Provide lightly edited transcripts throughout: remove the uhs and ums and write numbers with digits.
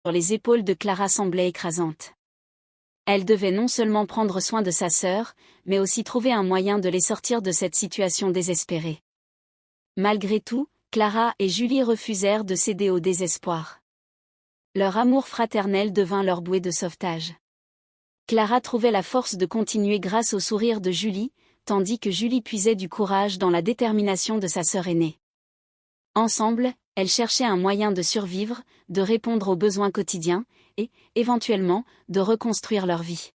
sur les épaules de Clara semblait écrasante. Elle devait non seulement prendre soin de sa sœur, mais aussi trouver un moyen de les sortir de cette situation désespérée. Malgré tout, Clara et Julie refusèrent de céder au désespoir. Leur amour fraternel devint leur bouée de sauvetage. Clara trouvait la force de continuer grâce au sourire de Julie, tandis que Julie puisait du courage dans la détermination de sa sœur aînée. Ensemble, elles cherchaient un moyen de survivre, de répondre aux besoins quotidiens, et, éventuellement, de reconstruire leur vie.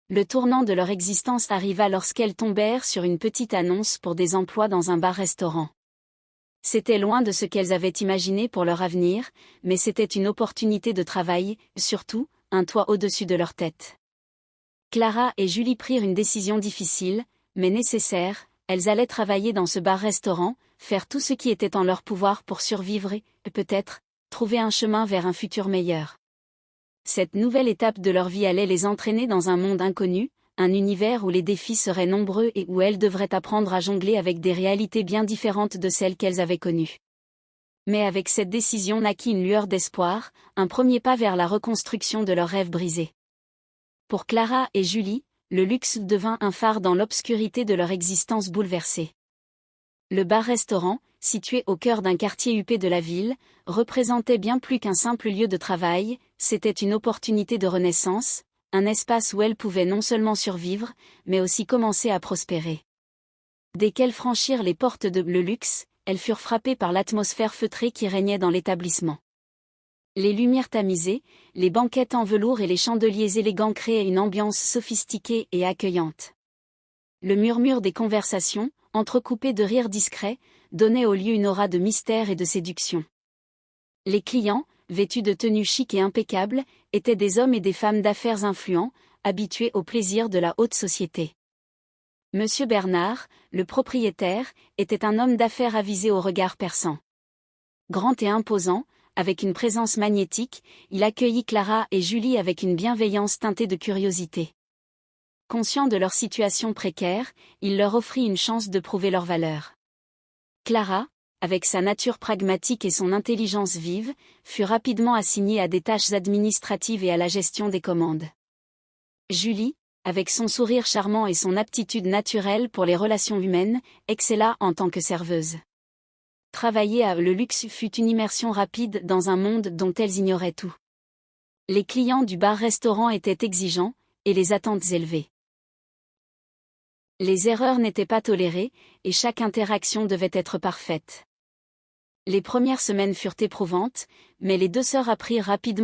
Le tournant de leur existence arriva lorsqu'elles tombèrent sur une petite annonce pour des emplois dans un bar-restaurant. C'était loin de ce qu'elles avaient imaginé pour leur avenir, mais c'était une opportunité de travail, surtout, un toit au-dessus de leur tête. Clara et Julie prirent une décision difficile, mais nécessaire. Elles allaient travailler dans ce bar-restaurant, faire tout ce qui était en leur pouvoir pour survivre et, peut-être, trouver un chemin vers un futur meilleur. Cette nouvelle étape de leur vie allait les entraîner dans un monde inconnu, un univers où les défis seraient nombreux et où elles devraient apprendre à jongler avec des réalités bien différentes de celles qu'elles avaient connues. Mais avec cette décision naquit une lueur d'espoir, un premier pas vers la reconstruction de leurs rêves brisés. Pour Clara et Julie, le luxe devint un phare dans l'obscurité de leur existence bouleversée. Le bar-restaurant, situé au cœur d'un quartier huppé de la ville, représentait bien plus qu'un simple lieu de travail, c'était une opportunité de renaissance, un espace où elles pouvaient non seulement survivre, mais aussi commencer à prospérer. Dès qu'elles franchirent les portes de le luxe, elles furent frappées par l'atmosphère feutrée qui régnait dans l'établissement. Les lumières tamisées, les banquettes en velours et les chandeliers élégants créaient une ambiance sophistiquée et accueillante. Le murmure des conversations, entrecoupé de rires discrets, donnait au lieu une aura de mystère et de séduction. Les clients, vêtus de tenues chics et impeccables, étaient des hommes et des femmes d'affaires influents, habitués aux plaisirs de la haute société. Monsieur Bernard, le propriétaire, était un homme d'affaires avisé au regard perçant. Grand et imposant, avec une présence magnétique, il accueillit Clara et Julie avec une bienveillance teintée de curiosité. Conscient de leur situation précaire, il leur offrit une chance de prouver leur valeur. Clara, avec sa nature pragmatique et son intelligence vive, fut rapidement assignée à des tâches administratives et à la gestion des commandes. Julie, avec son sourire charmant et son aptitude naturelle pour les relations humaines, excella en tant que serveuse. Travailler à le luxe fut une immersion rapide dans un monde dont elles ignoraient tout. Les clients du bar-restaurant étaient exigeants, et les attentes élevées. Les erreurs n'étaient pas tolérées, et chaque interaction devait être parfaite. Les premières semaines furent éprouvantes, mais les deux sœurs apprirent rapidement